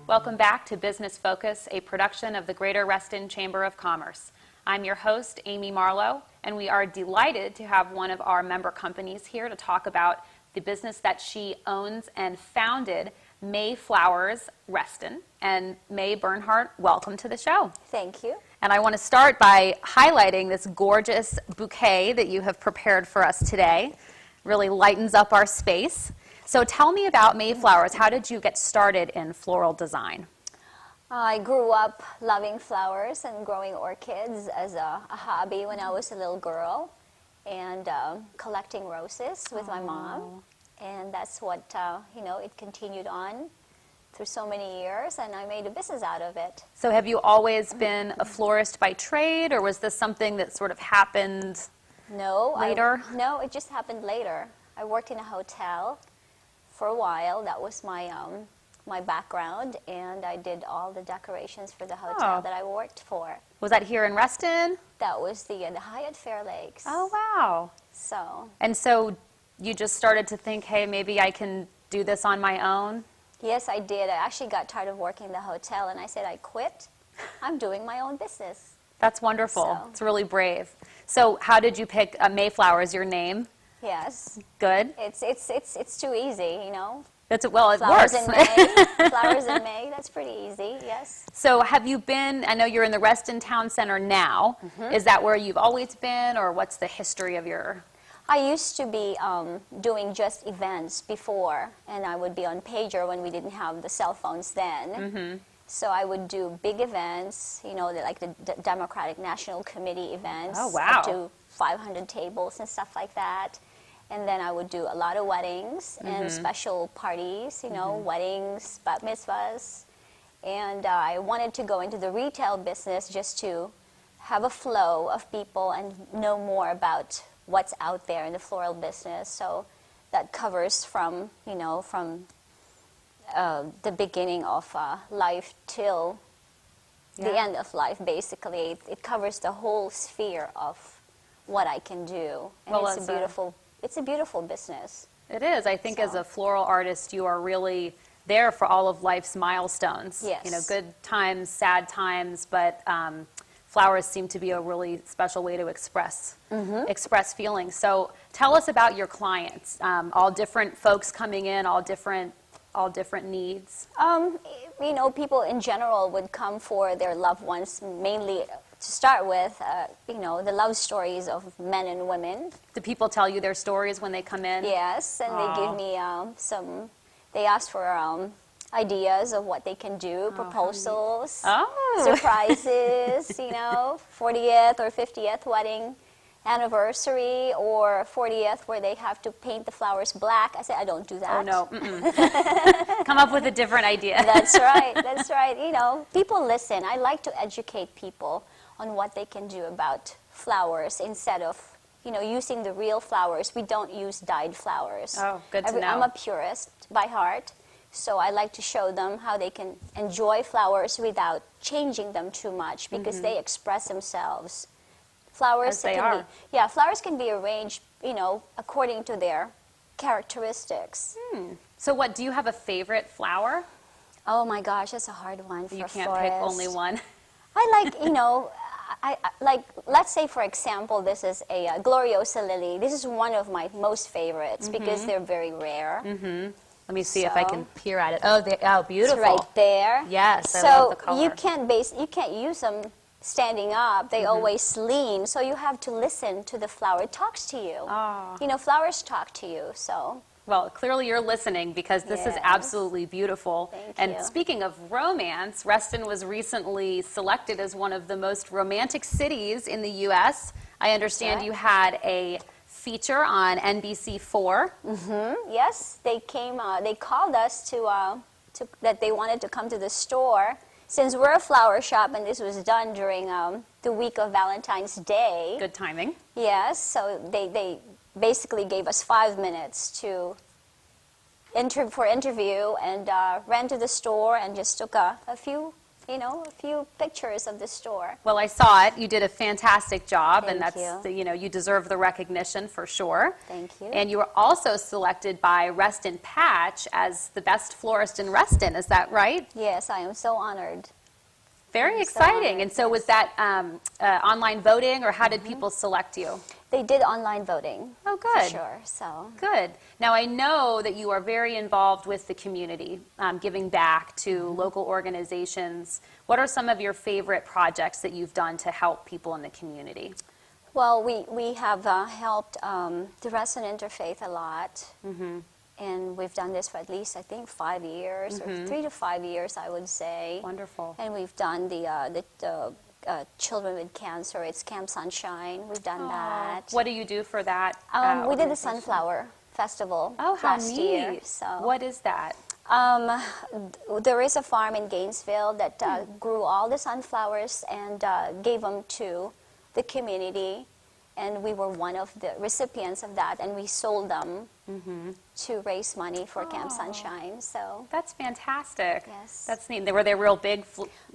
Welcome back to Business Focus, a production of the Greater Reston Chamber of Commerce. I'm your host, Amy Marlowe, and we are delighted to have one of our member companies here to talk about the business that she owns and founded, May Flowers Reston. And May Bernhardt, welcome to the show. Thank you. And I want to start by highlighting this gorgeous bouquet that you have prepared for us today. Really lightens up our space. So tell me about May Flowers. How did you get started in floral design? I grew up loving flowers and growing orchids as a hobby when I was a little girl, and collecting roses with my mom. And that's what, it continued on through so many years, and I made a business out of it. So have you always been a florist by trade, or was this something that sort of happened later? No, it just happened later. I worked in a hotel for a while. That was my my background, and I did all the decorations for the hotel that I worked for. Was that here in Reston? That was the Hyatt Fair Lakes. Oh, wow. So you just started to think, hey, maybe I can do this on my own? Yes, I did. I actually got tired of working in the hotel, and I said, I quit. I'm doing my own business. That's wonderful. It's really brave. So how did you pick Mayflower as your name? Yes. Good. It's too easy, you know. It Flowers works. in May. Flowers in May. That's pretty easy. Yes. So have you been? I know you're in the Reston Town Center now. Mm-hmm. Is that where you've always been, or what's the history of your? I used to be doing just events before, and I would be on pager when we didn't have the cell phones then. Mm-hmm. So I would do big events, like the Democratic National Committee events. Oh, wow. Up to 500 tables and stuff like that. And then I would do a lot of weddings and special parties, weddings, bat mitzvahs. And I wanted to go into the retail business just to have a flow of people and know more about what's out there in the floral business. So that covers from the beginning of life till the end of life, basically. It covers the whole sphere of what I can do. And it's a beautiful business. It is. I think as a floral artist, you are really there for all of life's milestones. Yes. Good times, sad times, but flowers seem to be a really special way to express feelings. So tell us about your clients. All different folks coming in, all different needs. People in general would come for their loved ones, mainly to start with, the love stories of men and women. Do people tell you their stories when they come in? Yes, and they give me they ask for ideas of what they can do, proposals, surprises, 40th or 50th wedding anniversary, or 40th where they have to paint the flowers black. I said, I don't do that. Oh, no. Come up with a different idea. That's right. That's right. People listen. I like to educate people on what they can do about flowers instead of, using the real flowers. We don't use dyed flowers. Oh, good to know. I'm a purist by heart, so I like to show them how they can enjoy flowers without changing them too much, because they express themselves. Flowers flowers can be arranged, according to their characteristics. So do you have a favorite flower? Oh my gosh, that's a hard one for You can't florists. pick only one. I like, let's say for example, this is a Gloriosa lily. This is one of my most favorites because they're very rare. Let me see if I can peer at it. Oh, beautiful. It's right there. Yes, I so love the color. you can't use them standing up. They always lean, so you have to listen to the flower. It talks to you. Oh. Flowers talk to you, so. Well, clearly you're listening, because this is absolutely beautiful. Thank you. And speaking of romance, Reston was recently selected as one of the most romantic cities in the U.S. I understand you had a feature on NBC4. Yes, they came. They called us to that they wanted to come to the store. Since we're a flower shop, and this was done during the week of Valentine's Day. Good timing. Yes, so they basically gave us 5 minutes for interview, and ran to the store and just took a few a few pictures of the store. Well, I saw it. You did a fantastic job, and Thank that's, you. you deserve the recognition for sure. Thank you. And you were also selected by Reston Patch as the best florist in Reston. Is that right? Yes, I am so honored. Very I'm so exciting. honored, And so yes. was that online voting, or how did people select you? They did online voting. Oh, For good. sure. So Good. Now, I know that you are very involved with the community, giving back to local organizations. What are some of your favorite projects that you've done to help people in the community? well, we have helped the Reston Interfaith a lot. And we've done this for at least, I think, 5 years, or 3 to 5 years, I would say. Wonderful. And we've done the children with cancer. It's Camp Sunshine. We've done that. What do you do for that? We did the organization? Sunflower Festival Oh, how last neat. year. So What is that? there is a farm in Gainesville that grew all the sunflowers and gave them to the community. And we were one of the recipients of that, and we sold them to raise money for Camp Sunshine. So That's fantastic. Yes. That's neat. Were they real big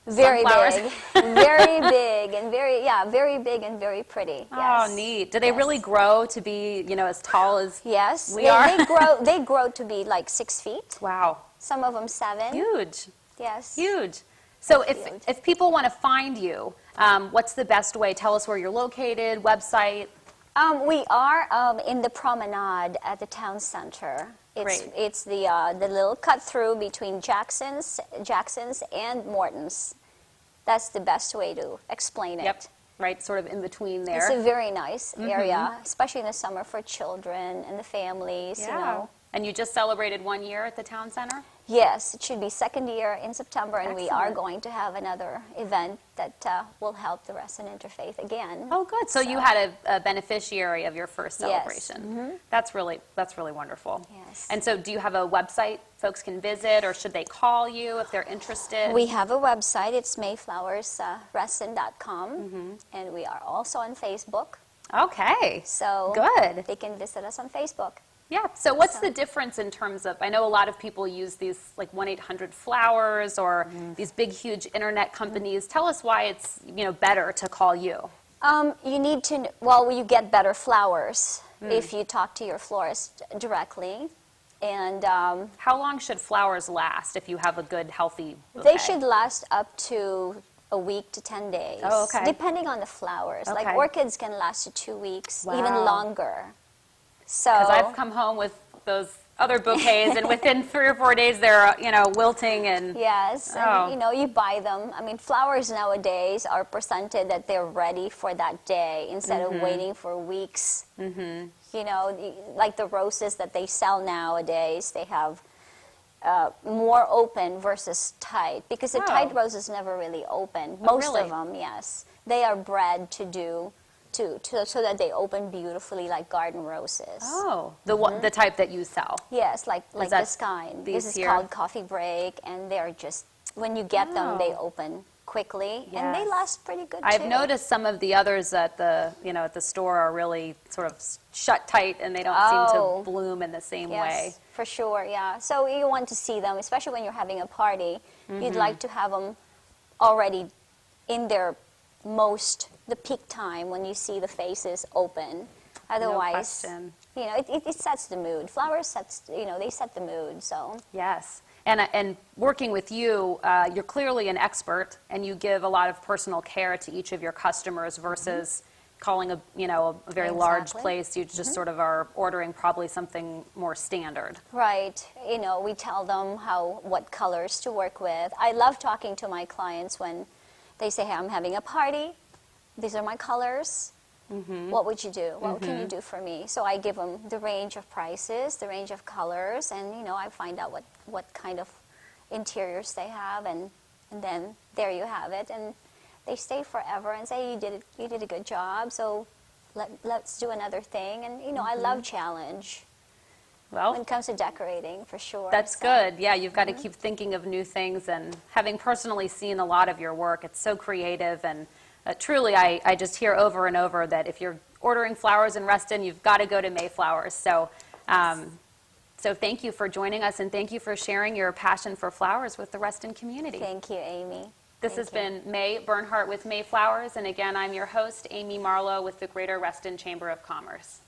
very sunflowers? big, very big, and very big and very pretty. Yes. Oh, neat. Do they really grow to be, as tall as? Yes, We are? They grow. They grow to be like 6 feet. Wow. Some of them 7. Huge. Yes. Huge. So Huge. if people want to find you, what's the best way? Tell us where you're located, website. We are in the promenade at the town center. Great. It's the little cut through between Jackson's and Morton's. That's the best way to explain it. Yep. Right, sort of in between there. It's a very nice area, especially in the summer for children and the families. Yeah. And you just celebrated 1 year at the town center? Yes, it should be 2nd year in September, and we are Excellent. going to have another event that will help the Reston Interfaith again. Oh, good. So you had a beneficiary of your first Yes. celebration. That's really wonderful. Yes. And so do you have a website folks can visit, or should they call you if they're interested? We have a website. It's mayflowersreston.com, and we are also on Facebook. Okay. So Good. they can visit us on Facebook. Yeah. So what's the difference in terms of, I know a lot of people use these like 1-800-Flowers or these big, huge internet companies. Tell us why it's, better to call you. You need to, you get better flowers if you talk to your florist directly. And How long should flowers last if you have a good, healthy bouquet? they should last up to a week to 10 days. Oh, okay. Depending on the flowers. Like Okay. orchids can last to 2 weeks, even Wow. longer. So Because I've come home with those other bouquets, and within 3 or 4 days they're, wilting and. yes, Oh. and you buy them. I mean, flowers nowadays are presented that they're ready for that day instead of waiting for weeks. Like the roses that they sell nowadays, they have more open versus tight, because the Oh. tight roses never really open. Oh, Most really? of them, yes, they are bred so that they open beautifully like garden roses. Oh, the type that you sell. Yes, like that this kind. these This is here? called coffee break, and they're just, when you get them, they Oh. open quickly, and they Yes. last pretty good I've too. noticed some of the others at the store are really sort of shut tight, and they don't seem Oh. to bloom in the same Yes, way. for sure, yeah. So you want to see them, especially when you're having a party. You'd like to have them already in their the peak time when you see the faces open. Otherwise, question. it sets the mood. Flowers they set the mood, so. Yes. And working with you, you're clearly an expert, and you give a lot of personal care to each of your customers versus calling a very large Exactly. place. You just sort of are ordering probably something more standard. Right. We tell them what colors to work with. I love talking to my clients when they say, hey, I'm having a party. These are my colors. What would you do? What can you do for me? So I give them the range of prices, the range of colors, and I find out what kind of interiors they have, and then there you have it. And they stay forever and say, you did a good job, so let's do another thing. And I love challenge Well, when it comes to decorating, for sure. that's So, good. Yeah, you've got to keep thinking of new things, and having personally seen a lot of your work, it's so creative, and truly I just hear over and over that if you're ordering flowers in Reston, you've got to go to Mayflowers. So so thank you for joining us, and thank you for sharing your passion for flowers with the Reston community. Thank you, Amy. This has been May Bernhardt with Mayflowers, and again, I'm your host, Amy Marlowe with the Greater Reston Chamber of Commerce.